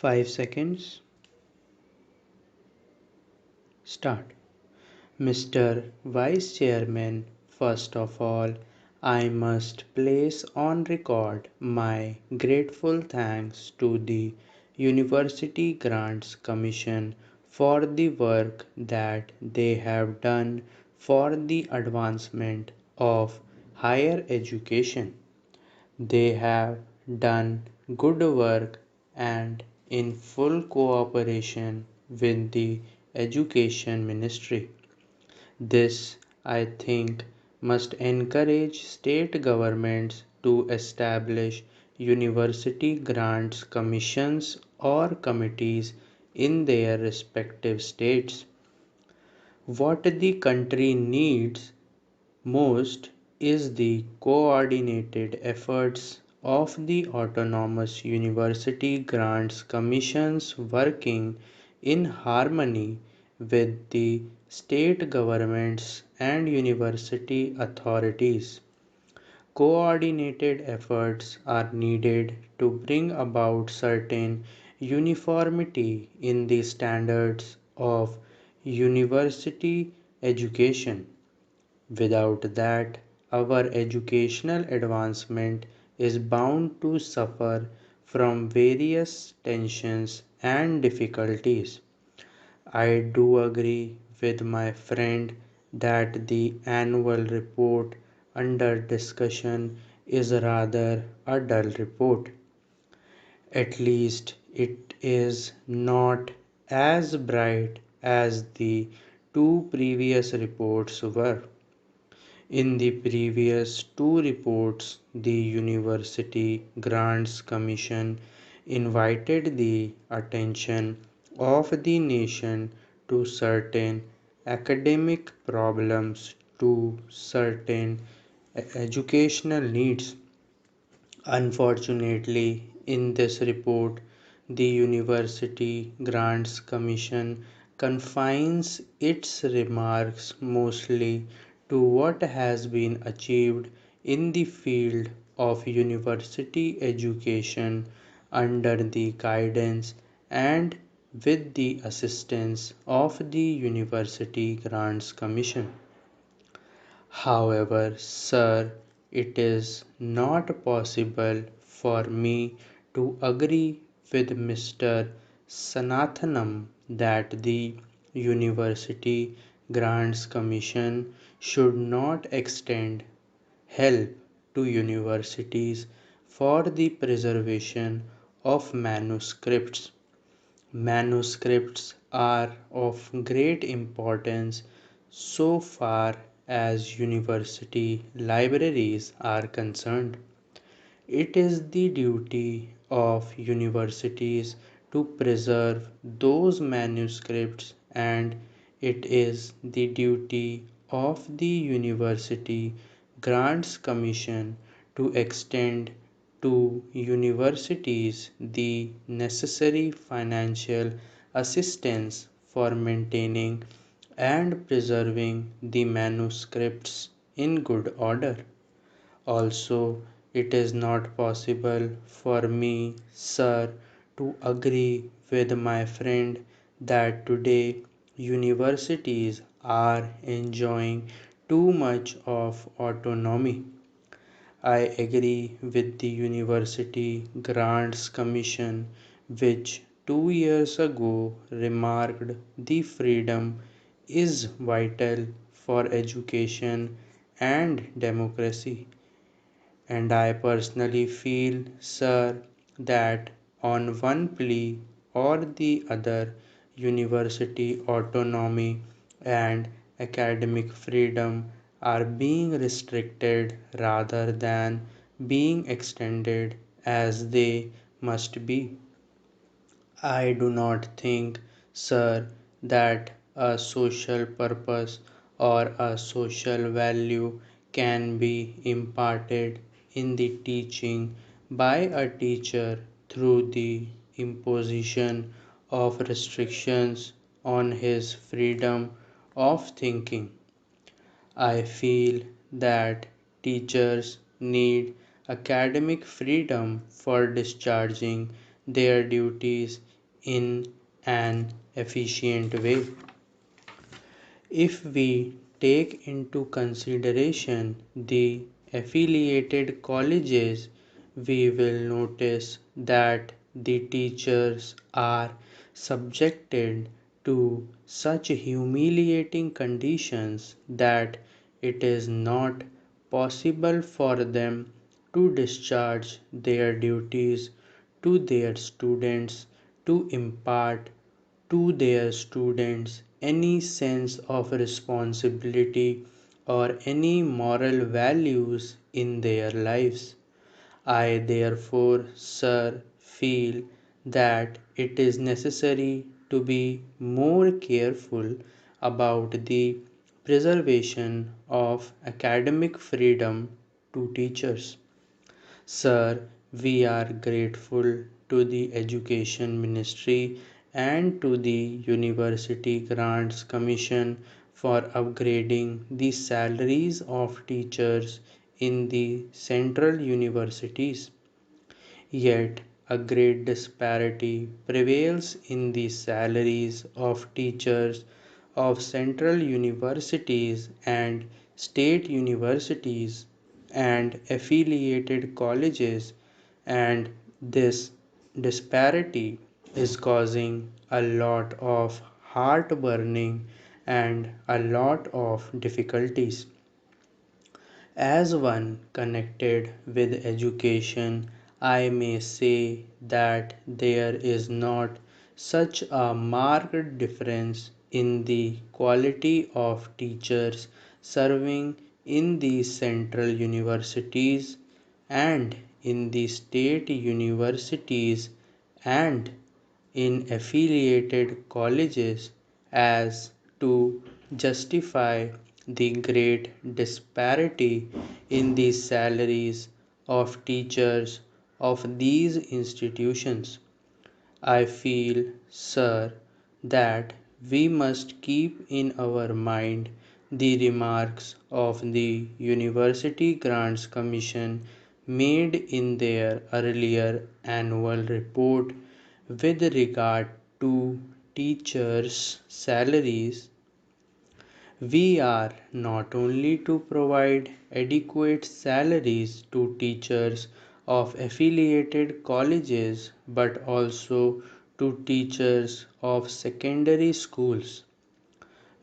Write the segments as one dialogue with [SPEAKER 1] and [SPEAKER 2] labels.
[SPEAKER 1] 5 seconds. Start. Mr. Vice Chairman, first of all, I must place on record my grateful thanks to the University Grants Commission for the work that they have done for the advancement of higher education. They have done good work and in full cooperation with the Education Ministry. This, I think, must encourage state governments to establish university grants commissions or committees in their respective states. What the country needs most is the coordinated efforts of the autonomous university grants commissions working in harmony with the state governments and university authorities. Coordinated efforts are needed to bring about certain uniformity in the standards of university education. Without that, our educational advancement is bound to suffer from various tensions and difficulties. I do agree with my friend that the annual report under discussion is rather a dull report. At least it is not as bright as the two previous reports were. In the previous two reports, the University Grants Commission invited the attention of the nation to certain academic problems, to certain educational needs. Unfortunately, in this report, the University Grants Commission confines its remarks mostly to what has been achieved in the field of university education under the guidance and with the assistance of the University Grants Commission. However, sir, it is not possible for me to agree with Mr. Sanathanam that the University Grants Commission should not extend help to universities for the preservation of manuscripts. Manuscripts are of great importance so far as university libraries are concerned. It is the duty of universities to preserve those manuscripts, and it is the duty of the University Grants Commission to extend to universities the necessary financial assistance for maintaining and preserving the manuscripts in good order. Also, it is not possible for me, sir, to agree with my friend that today universities are enjoying too much of autonomy. I agree with the University Grants Commission, which 2 years ago remarked the freedom is vital for education and democracy. And I personally feel, sir, that on one plea or the other, university autonomy and academic freedom are being restricted rather than being extended as they must be. I do not think, sir, that a social purpose or a social value can be imparted in the teaching by a teacher through the imposition of restrictions on his freedom of thinking. I feel that teachers need academic freedom for discharging their duties in an efficient way. If we take into consideration the affiliated colleges, we will notice that the teachers are subjected to such humiliating conditions that it is not possible for them to discharge their duties to their students, to impart to their students any sense of responsibility or any moral values in their lives. I therefore, sir, feel that it is necessary to be more careful about the preservation of academic freedom to teachers. Sir, we are grateful to the Education Ministry and to the University Grants Commission for upgrading the salaries of teachers in the central universities. Yet, a great disparity prevails in the salaries of teachers of central universities and state universities and affiliated colleges, and this disparity is causing a lot of heartburning and a lot of difficulties. As one connected with education, I may say that there is not such a marked difference in the quality of teachers serving in the central universities and in the state universities and in affiliated colleges as to justify the great disparity in the salaries of teachers of these institutions. I feel, sir, that we must keep in our mind the remarks of the University Grants Commission made in their earlier annual report with regard to teachers' salaries. We are not only to provide adequate salaries to teachers of affiliated colleges but also to teachers of secondary schools.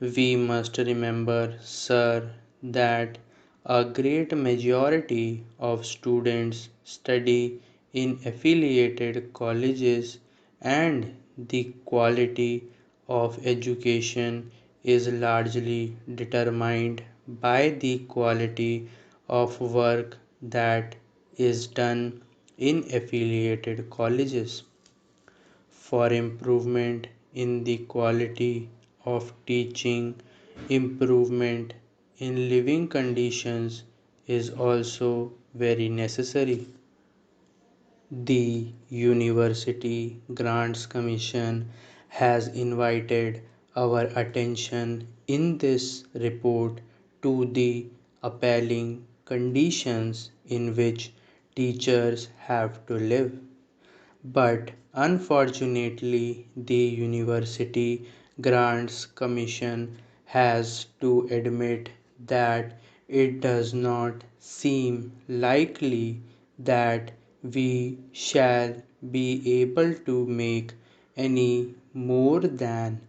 [SPEAKER 1] We must remember, sir, that a great majority of students study in affiliated colleges and the quality of education is largely determined by the quality of work that is done in affiliated colleges. For improvement in the quality of teaching, improvement in living conditions is also very necessary. The University Grants Commission has invited our attention in this report to the appalling conditions in which teachers have to live. But unfortunately, the University Grants Commission has to admit that it does not seem likely that we shall be able to make any more than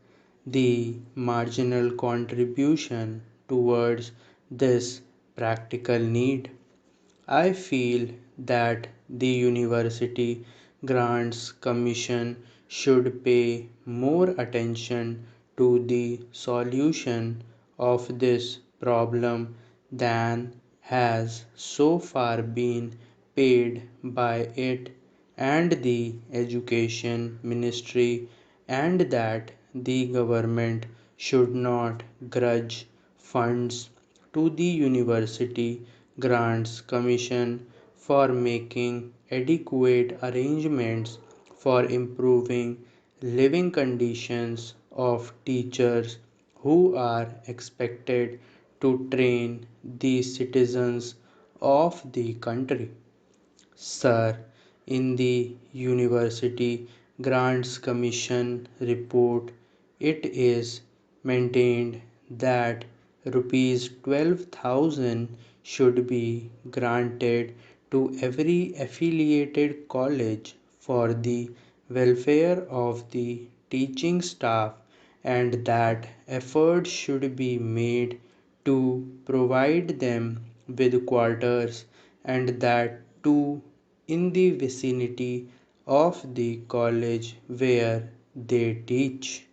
[SPEAKER 1] the marginal contribution towards this practical need. I feel that the University Grants Commission should pay more attention to the solution of this problem than has so far been paid by it and the Education Ministry, and that the government should not grudge funds to the University Grants Commission for making adequate arrangements for improving living conditions of teachers who are expected to train the citizens of the country. Sir, in the University Grants Commission report, it is maintained that rupees 12,000 should be granted to every affiliated college for the welfare of the teaching staff, and that efforts should be made to provide them with quarters, and that too in the vicinity of the college where they teach.